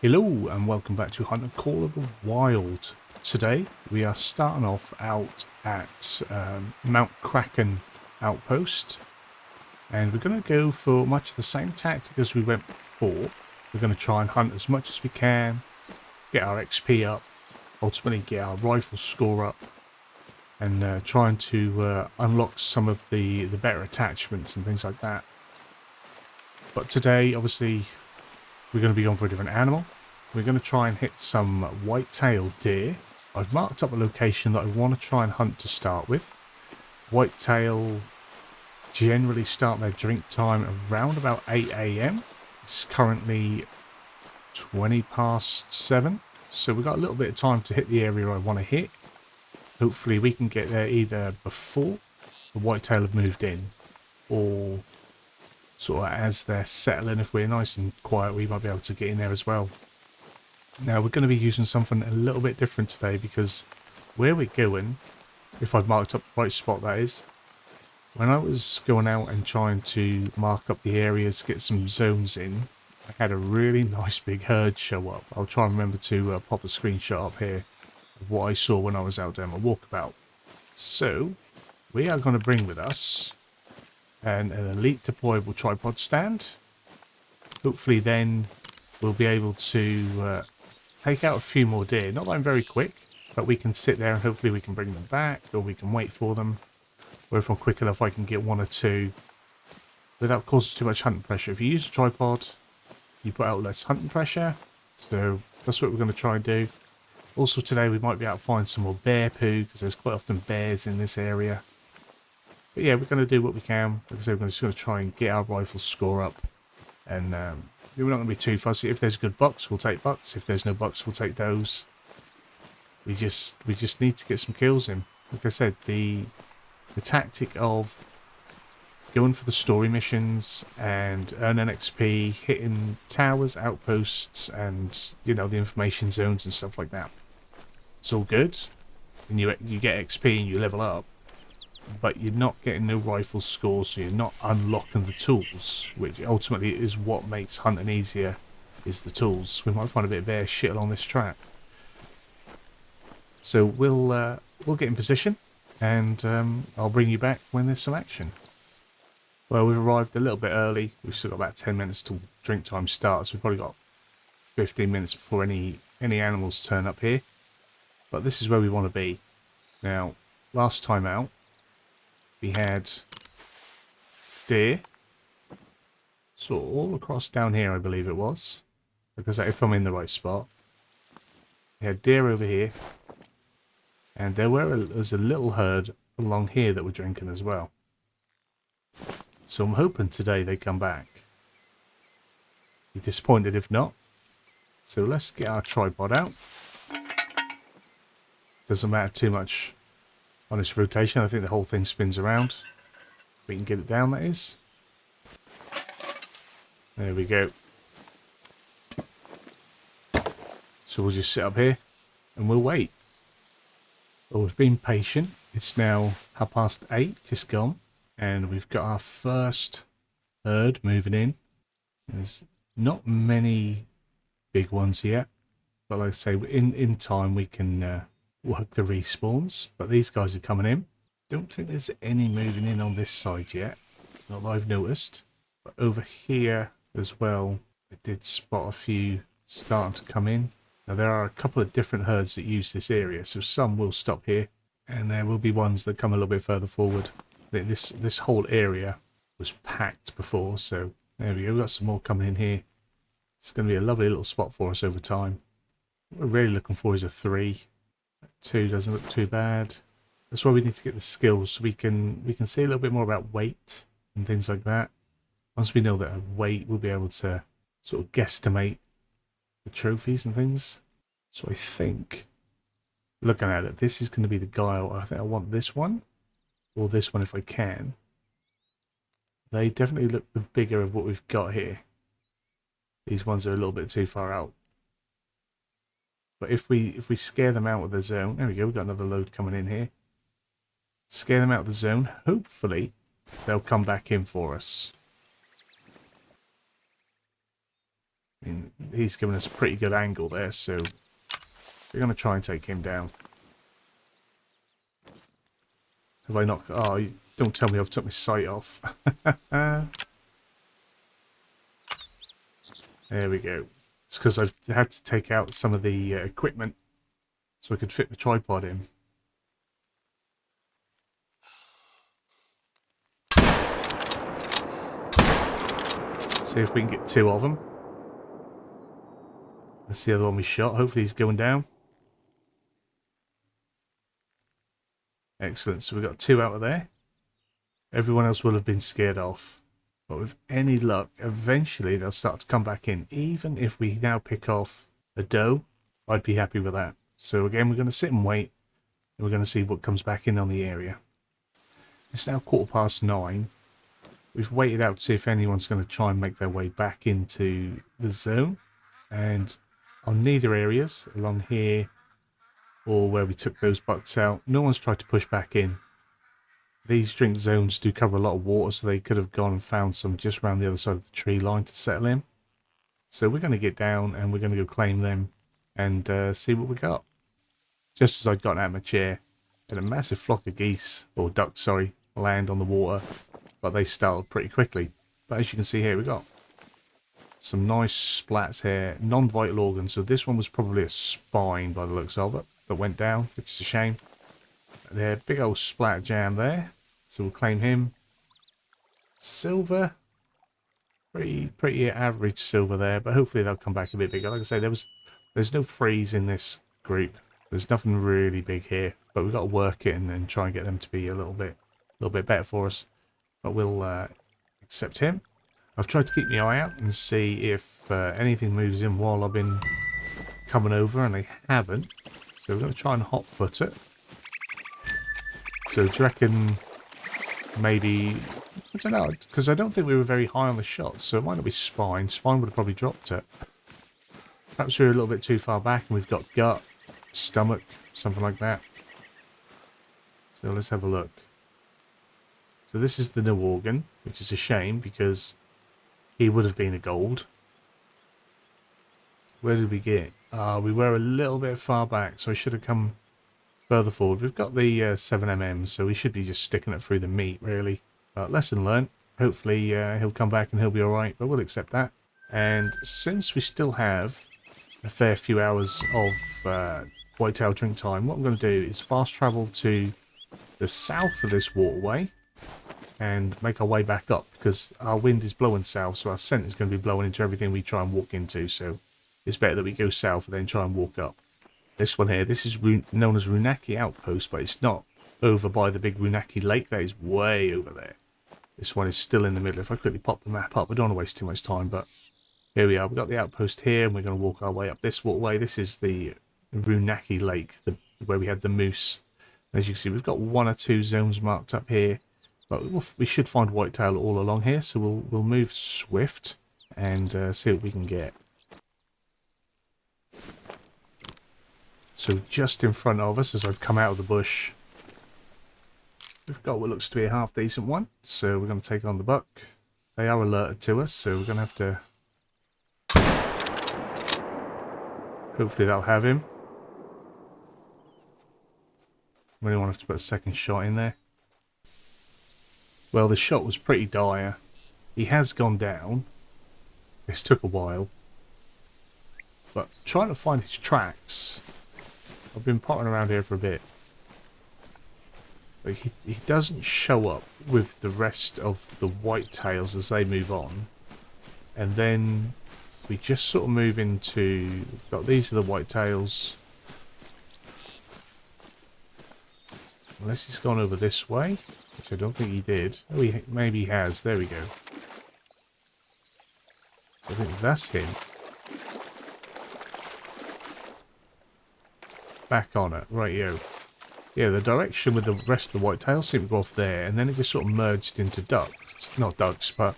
Hello and welcome back to Hunter Call of the Wild. Today we are starting off out at Mount Kraken outpost, and we're going to go for much of the same tactic as we went before. We're going to try and hunt as much as we can, get our XP up, ultimately get our rifle score up, and trying to unlock some of the better attachments and things like that. But today, obviously, we're going to be going for a different animal. We're going to try and hit some whitetail deer. I've marked up a location that I want to try and hunt to start with. Whitetail generally start their drink time around about 8 AM. It's currently 20 past 7. So we've got a little bit of time to hit the area I want to hit. Hopefully we can get there either before the whitetail have moved in, or sort of as they're settling. If we're nice and quiet, we might be able to get in there as well. Now we're going to be using something a little bit different today, because where we're going, if I've marked up the right spot that is, when I was going out and trying to mark up the areas, get some zones in, I had a really nice big herd show up. I'll try and remember to pop a screenshot up here of what I saw when I was out doing my walkabout. So we are going to bring with us an elite deployable tripod stand. Hopefully then we'll be able to take out a few more deer. Not that I'm very quick, but we can sit there and hopefully we can bring them back, or we can wait for them. Or if I'm quick enough, I can get one or two without causing too much hunting pressure. If you use a tripod, you put out less hunting pressure. So that's what we're going to try and do. Also today we might be able to find some more bear poo, because there's quite often bears in this area. But yeah, we're going to do what we can. Like I said, we're just going to try and get our rifle score up. And we're not going to be too fussy. If there's good bucks, we'll take bucks. If there's no bucks, we'll take does. We just need to get some kills in. Like I said, the tactic of going for the story missions and earning XP, hitting towers, outposts, and the information zones and stuff like that. It's all good, and you get XP and you level up, but you're not getting no rifle scores, so you're not unlocking the tools, which ultimately is what makes hunting easier, is the tools. We might find a bit of bear shit along this track. So we'll get in position, and I'll bring you back when there's some action. Well, we've arrived a little bit early. We've still got about 10 minutes till drink time starts. We've probably got 15 minutes before any animals turn up here. But this is where we want to be. Now, last time out, we had deer. So all across down here, I believe it was. Because if I'm in the right spot. We had deer over here. And there's a little herd along here that were drinking as well. So I'm hoping today they come back. Be disappointed if not. So let's get our tripod out. Doesn't matter too much on this rotation. I think the whole thing spins around. We can get it down, that is. There we go. So we'll just sit up here and we'll wait. Well, we've been patient. It's now 8:30, just gone. And we've got our first herd moving in. There's not many big ones yet. But like I say, in time we can work the respawns. But these guys are coming in. Don't think there's any moving in on this side yet. Not that I've noticed. But over here as well, I did spot a few starting to come in. Now there are a couple of different herds that use this area. So some will stop here. And there will be ones that come a little bit further forward. This whole area was packed before, so there we go. We've got some more coming in here. It's going to be a lovely little spot for us over time. What we're really looking for is a 3. 2 doesn't look too bad. That's why we need to get the skills, so we can see a little bit more about weight and things like that. Once we know that weight, we'll be able to sort of guesstimate the trophies and things. So I think, looking at it, this is going to be the guy. I think I want this one. Or this one if I can. They definitely look the bigger of what we've got here. These ones are a little bit too far out. But if we scare them out of the zone, there we go, we've got another load coming in here. Scare them out of the zone, hopefully they'll come back in for us. I mean, he's given us a pretty good angle there, so we're going to try and take him down. Have I not... Oh, don't tell me I've took my sight off. There we go. It's because I've had to take out some of the equipment so I could fit the tripod in. See if we can get 2 of them. That's the other one we shot. Hopefully he's going down. Excellent. So we got 2 out of there. Everyone else will have been scared off. But with any luck, eventually they'll start to come back in. Even if we now pick off a doe, I'd be happy with that. So again, we're going to sit and wait. And we're going to see what comes back in on the area. It's now 9:15. We've waited out to see if anyone's going to try and make their way back into the zone. And on neither areas, along here or where we took those bucks out, no one's tried to push back in. These drink zones do cover a lot of water, so they could have gone and found some just around the other side of the tree line to settle in. So we're going to get down and we're going to go claim them and see what we got. Just as I'd gotten out of my chair, I had a massive flock of geese, or ducks, sorry, land on the water, but they startled pretty quickly. But as you can see here, we got some nice splats here, non-vital organs. So this one was probably a spine by the looks of it that went down, which is a shame. There, big old splat jam there. So we'll claim him. Silver, pretty average silver there, but hopefully they'll come back a bit bigger. Like I say, there's no freeze in this group. There's nothing really big here, but we've got to work it and try and get them to be a little bit better for us. But we'll accept him. I've tried to keep my eye out and see if anything moves in while I've been coming over, and they haven't. So we're going to try and hotfoot it. So do you reckon maybe... I don't know, because I don't think we were very high on the shot, so it might not be spine. Spine would have probably dropped it. Perhaps we were a little bit too far back and we've got gut, stomach, something like that. So let's have a look. So this is the no organ, which is a shame because he would have been a gold. Where did we get? We were a little bit far back, so I should have come further forward. We've got the 7mm, so we should be just sticking it through the meat, really. Lesson learned. Hopefully he'll come back and he'll be alright, but we'll accept that. And since we still have a fair few hours of whitetail drink time, what I'm going to do is fast travel to the south of this waterway and make our way back up, because our wind is blowing south, so our scent is going to be blowing into everything we try and walk into, so it's better that we go south and then try and walk up. This one here, this is known as Runaki Outpost, but it's not over by the big Runaki Lake. That is way over there. This one is still in the middle. If I quickly pop the map up, I don't want to waste too much time, but here we are. We've got the outpost here, and we're going to walk our way up this waterway. This is the Runaki Lake, where we had the moose. As you can see, we've got 1 or 2 zones marked up here, but we should find whitetail all along here, so we'll move swift and see what we can get. So just in front of us, as I've come out of the bush, we've got what looks to be a half decent one. So we're going to take on the buck. They are alerted to us, so we're going to have to... Hopefully that'll have him. Really want to have to put a second shot in there. Well, the shot was pretty dire. He has gone down. This took a while. But trying to find his tracks... I've been potting around here for a bit. But he doesn't show up with the rest of the whitetails as they move on. And then we just sort of move into... These are the whitetails. Unless he's gone over this way, which I don't think he did. Oh, maybe he has. There we go. So I think that's him. Back on it. Right, yo. Yeah, the direction with the rest of the whitetails seemed to go off there, and then it just sort of merged into ducks. Not ducks, but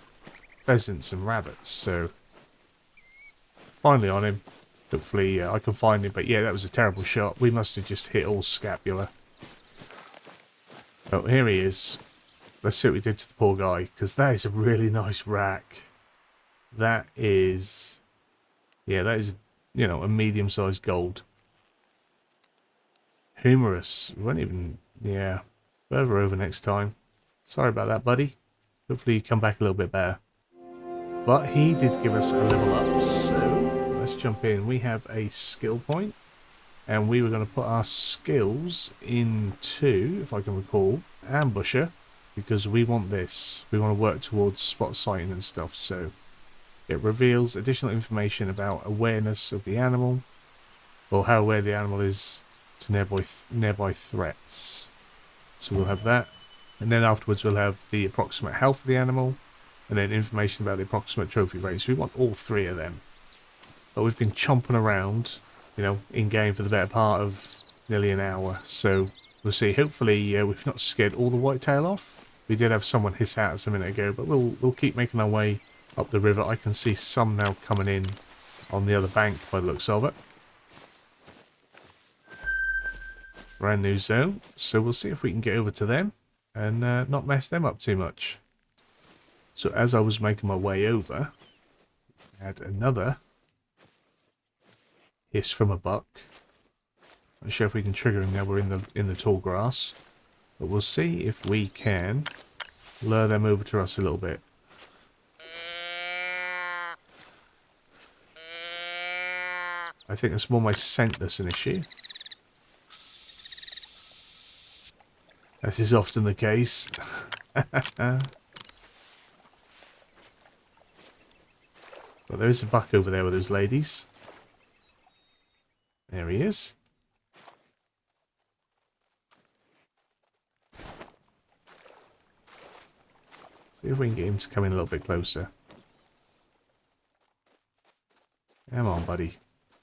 pheasants and rabbits. So, finally on him. Hopefully I can find him. But yeah, that was a terrible shot. We must have just hit all scapula. Oh, here he is. Let's see what we did to the poor guy, because that is a really nice rack. That is Yeah, that is, you know, a medium-sized gold. Humorous. We won't even... Yeah. Further over next time. Sorry about that, buddy. Hopefully you come back a little bit better. But he did give us a level up, so let's jump in. We have a skill point, and we were going to put our skills into, if I can recall, ambusher, because we want this. We want to work towards spot sighting and stuff, so it reveals additional information about awareness of the animal, or how aware the animal is to nearby threats. So we'll have that, and then afterwards we'll have the approximate health of the animal, and then information about the approximate trophy rate. So we want all three of them. But we've been chomping around, you know, in-game for the better part of nearly an hour. So we'll see. Hopefully we've not scared all the whitetail off. We did have someone hiss at us a minute ago, but we'll keep making our way up the river. I can see some now coming in on the other bank by the looks of it. Brand new zone. So we'll see if we can get over to them and not mess them up too much. So as I was making my way over, I had another hiss from a buck. Not sure if we can trigger him now we're in the tall grass, but we'll see if we can lure them over to us a little bit. I think it's more my scent that's an issue. This is often the case. But there is a buck over there with those ladies. There he is. See if we can get him to come in a little bit closer. Come on, buddy.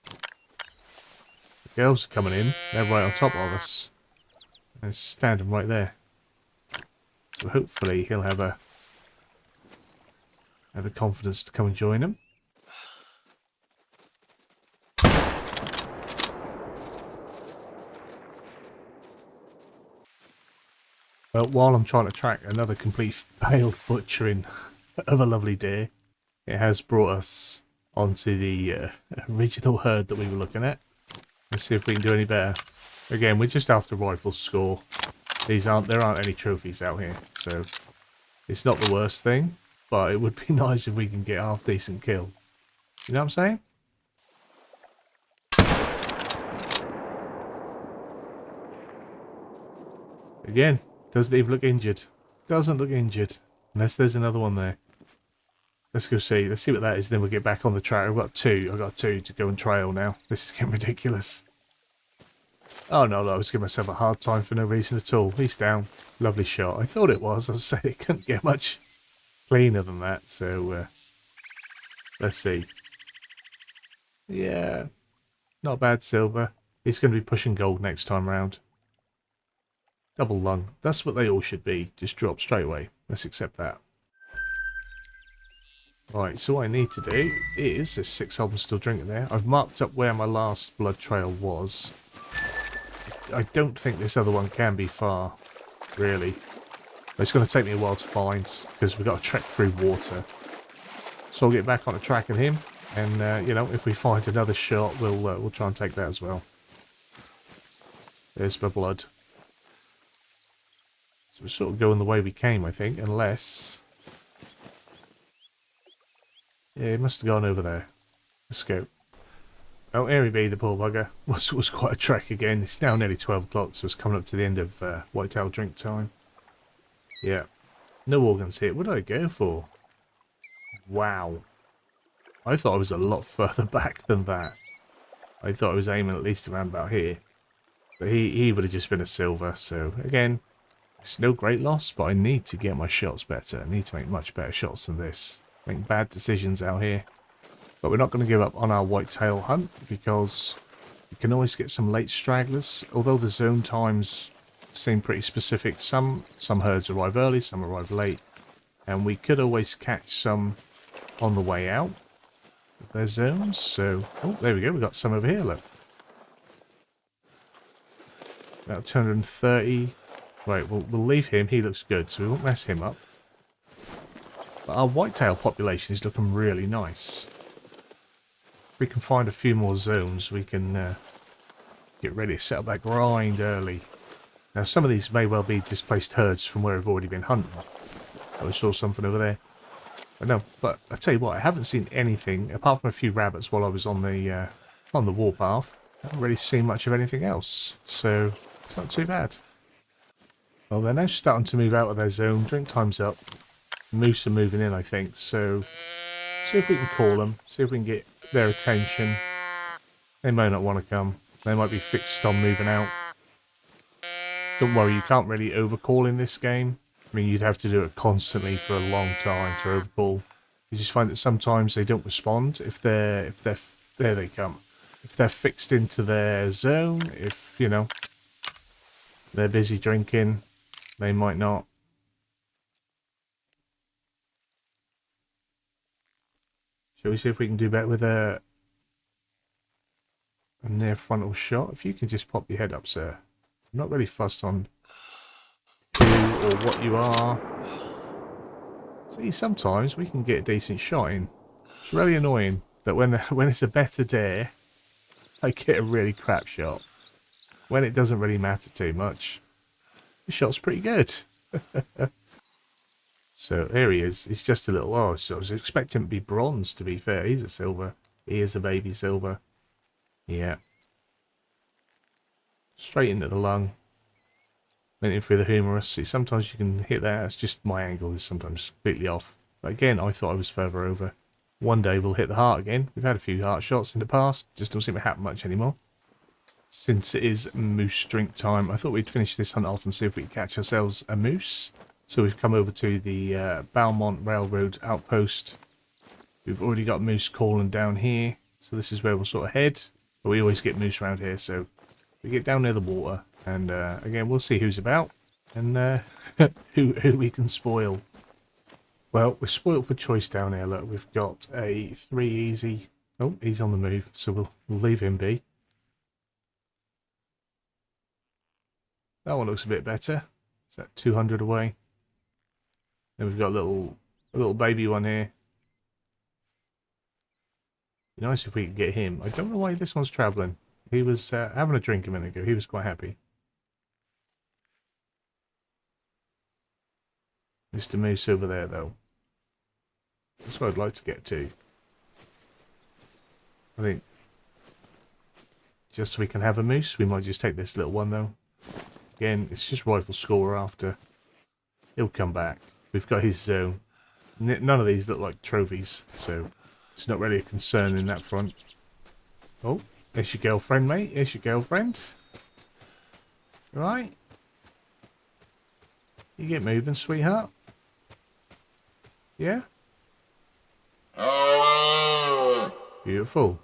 The girls are coming in. They're right on top of us. They're standing right there. So hopefully he'll have the confidence to come and join them. Well, while I'm trying to track another complete failed butchering of a lovely deer, it has brought us onto the original herd that we were looking at. Let's see if we can do any better. Again, we're just after rifle score. There aren't any trophies out here, so it's not the worst thing, but it would be nice if we can get a half decent kill. You know what I'm saying? Again, doesn't even look injured. Doesn't look injured. Unless there's another one there. Let's go see. Let's see what that is, then we'll get back on the track. I've got two to go and trail now. This is getting ridiculous. Oh no, I was giving myself a hard time for no reason at all. He's down. Lovely shot. I thought it was. I was saying it couldn't get much cleaner than that. So, let's see. Yeah. Not bad silver. He's going to be pushing gold next time round. Double lung. That's what they all should be. Just drop straight away. Let's accept that. Right, so what I need to do is... There's 6 of them still drinking there. I've marked up where my last blood trail was. I don't think this other one can be far, really. It's going to take me a while to find, because we've got to trek through water. So I'll get back on the tracking him, and, you know, if we find another shot, we'll try and take that as well. There's my blood. So we're sort of going the way we came, I think, unless... Yeah, it must have gone over there. Let's go. Oh, here he be, the poor bugger. Was quite a trek again. It's now nearly 12 o'clock, so it's coming up to the end of whitetail drink time. Yeah. No organs here. What did I go for? Wow. I thought I was a lot further back than that. I thought I was aiming at least around about here. But he would have just been a silver, so again, it's no great loss, but I need to get my shots better. I need to make much better shots than this. Make bad decisions out here. But we're not going to give up on our whitetail hunt, because you can always get some late stragglers. Although the zone times seem pretty specific. Some herds arrive early, some arrive late. And we could always catch some on the way out of their zones. So, oh, there we go. We've got some over here, look. About 230. Right, we'll leave him. He looks good, so we won't mess him up. But our whitetail population is looking really nice. we can find a few more zones, we can get ready to set up that grind early. Now, some of these may well be displaced herds from where we've already been hunting. I saw something over there. No, but I tell you what, I haven't seen anything apart from a few rabbits while I was on the warpath. I haven't really seen much of anything else, so it's not too bad. Well, they're now starting to move out of their zone. Drink time's up. Moose are moving in, I think. So see if we can call them. See if we can get their attention. They may not want to come. They might be fixed on moving out. Don't worry, you can't really overcall in this game. I mean, you'd have to do it constantly for a long time to overcall. You just find that sometimes they don't respond if they're there they come. If they're fixed into their zone, if you know they're busy drinking, they might not. Shall we see if we can do better with a near frontal shot? If you can just pop your head up, sir. I'm not really fussed on who or what you are. See, sometimes we can get a decent shot in. It's really annoying that when it's a better day, I get a really crap shot. When it doesn't really matter too much, the shot's pretty good. So here he is. He's just a little. Oh, so I was expecting him to be bronze. To be fair, he's a silver. He is a baby silver. Yeah. Straight into the lung. Went in through the humerus. See, sometimes you can hit that. It's just my angle is sometimes completely off. But again, I thought I was further over. One day we'll hit the heart again. We've had a few heart shots in the past. Just don't seem to happen much anymore. Since it is moose drink time, I thought we'd finish this hunt off and see if we can catch ourselves a moose. So we've come over to the Belmont Railroad outpost. We've already got moose calling down here. So this is where we'll sort of head. But we always get moose around here, so we get down near the water. And again, we'll see who's about and who we can spoil. Well, we're spoilt for choice down here. Look, we've got a 3 easy. Oh, he's on the move, so we'll leave him be. That one looks a bit better. Is that 200 away? Then we've got a little baby one here. Be nice if we could get him. I don't know why this one's travelling. He was having a drink a minute ago. He was quite happy. Mr. Moose over there, though. That's what I'd like to get to. I think just so we can have a moose, we might just take this little one, though. Again, it's just rifle score after. He'll come back. We've got his zone. None of these look like trophies, so it's not really a concern in that front. Oh, there's your girlfriend, mate. There's your girlfriend. Right. You get moving, sweetheart. Yeah? Beautiful.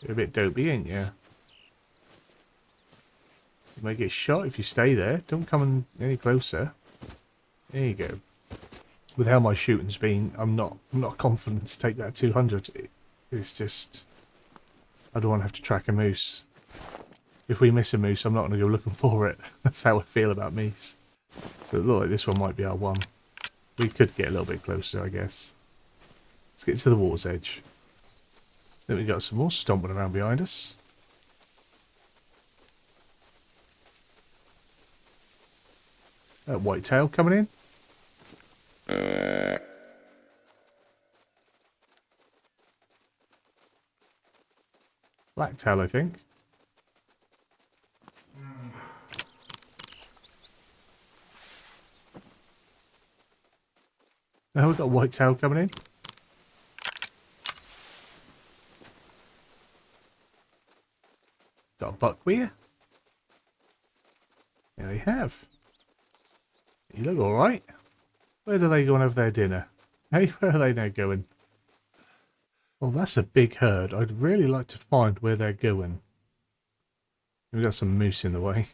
You're a bit dopey, ain't you? You might get shot if you stay there. Don't come any closer. There you go. With how my shooting's been, I'm not confident to take that 200. It's just I don't want to have to track a moose. If we miss a moose, I'm not going to go looking for it. That's how I feel about moose. So it looks like this one might be our one. We could get a little bit closer, I guess. Let's get to the water's edge. Then we got some more stomping around behind us. Whitetail coming in. Blacktail, I think. Now we've got a whitetail coming in. Got a buck here. Yeah, they have. You look alright. Where do they go and have their dinner? Hey, where are they now going? Well, that's a big herd. I'd really like to find where they're going. We've got some moose in the way.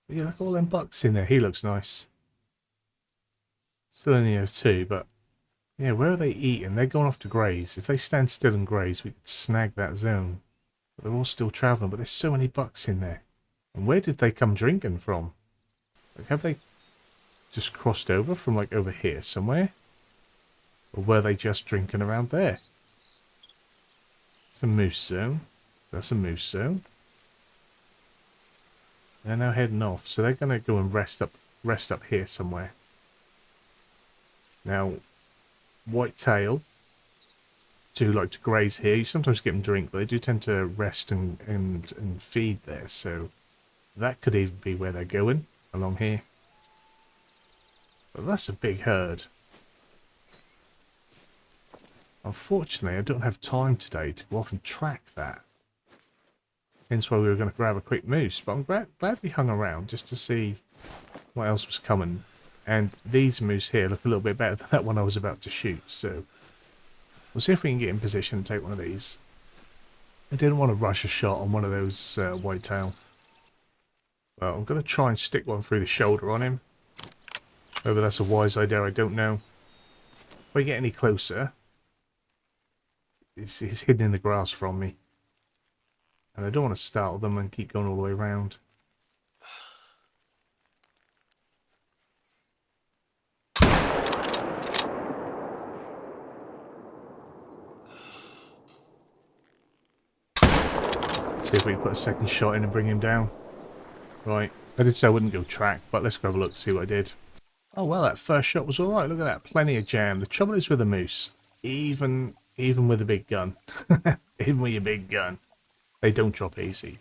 But yeah, look at all them bucks in there. He looks nice. Still only have 2, but yeah, where are they eating? They're going off to graze. If they stand still and graze, we could snag that zone. But they're all still travelling, but there's so many bucks in there. And where did they come drinking from? Like, have they just crossed over from like over here somewhere? Or were they just drinking around there? It's a moose zone. That's a moose zone. They're now heading off, so they're gonna go and rest up here somewhere. Now, whitetail do like to graze here. You sometimes get them drink, but they do tend to rest and feed there. So that could even be where they're going, along here. But that's a big herd. Unfortunately, I don't have time today to go off and track that. Hence why we were going to grab a quick moose. But I'm glad we hung around just to see what else was coming. And these moose here look a little bit better than that one I was about to shoot. So we'll see if we can get in position and take one of these. I didn't want to rush a shot on one of those whitetail. Well, I'm going to try and stick one through the shoulder on him. Whether that's a wise idea, I don't know. If I get any closer, he's hidden in the grass from me. And I don't want to startle them and keep going all the way around. See if we can put a second shot in and bring him down. Right, I did say I wouldn't go track, but let's go have a look to see what I did. Oh well, that first shot was alright, look at that, plenty of jam. The trouble is with a moose, even with a big gun, even with your big gun, they don't drop easy.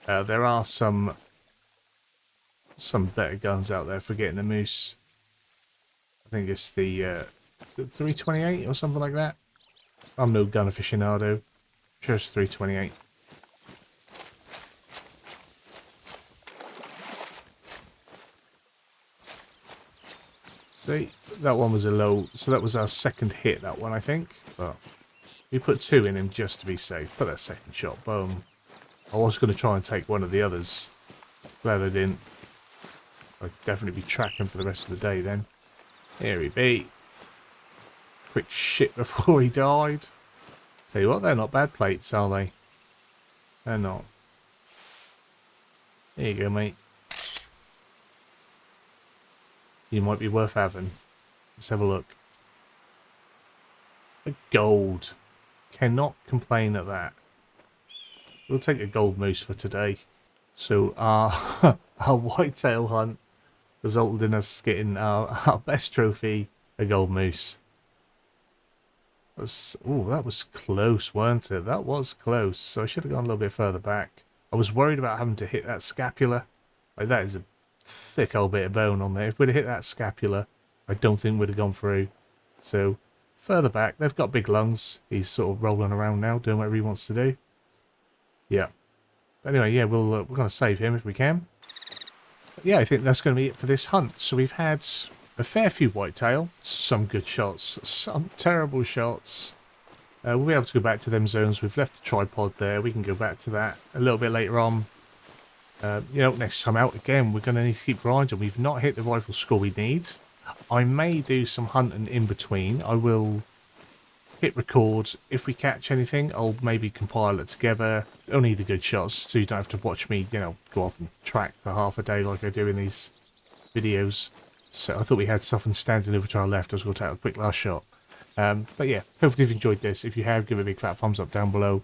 There are some better guns out there for getting a moose. I think it's the 328 or something like that. I'm no gun aficionado. I'm sure it's 328. See, that one was a low, so that was our second hit, that one, I think. But we put two in him just to be safe. Put that second shot, boom. I was going to try and take one of the others. Glad I didn't. I'd definitely be tracking for the rest of the day then. Here he be. Quick shit before he died. Tell you what, they're not bad plates, are they? They're not. There you go, mate. You might be worth having. Let's have a look. A gold. Cannot complain at that. We'll take a gold moose for today. So our whitetail hunt resulted in us getting our best trophy, a gold moose. That was close, weren't it? That was close. So I should have gone a little bit further back. I was worried about having to hit that scapula. Like, that is a thick old bit of bone on there. If we'd have hit that scapula, I don't think we'd have gone through. So further back, they've got big lungs. He's sort of rolling around now, doing whatever he wants to do. Yeah. Anyway, yeah, we're going to save him if we can. But yeah, I think that's going to be it for this hunt. So we've had a fair few whitetail, some good shots, some terrible shots. We'll be able to go back to them zones. We've left the tripod there. We can go back to that a little bit later on. You know, next time out again, we're going to need to keep grinding. We've not hit the rifle score we need. I may do some hunting in between. I will hit record. If we catch anything, I'll maybe compile it together. Only the good shots, so you don't have to watch me, you know, go off and track for half a day like I do in these videos. So I thought we had something standing over to our left. I was going to take a quick last shot. But yeah, hopefully you've enjoyed this. If you have, give it a big fat thumbs up down below.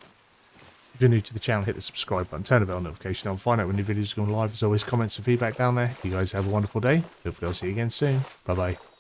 If you're new to the channel, hit the subscribe button, turn the bell notification on, find out when new videos are going live. As always, comments and feedback down there. You guys have a wonderful day. Hopefully I'll see you again soon. Bye bye.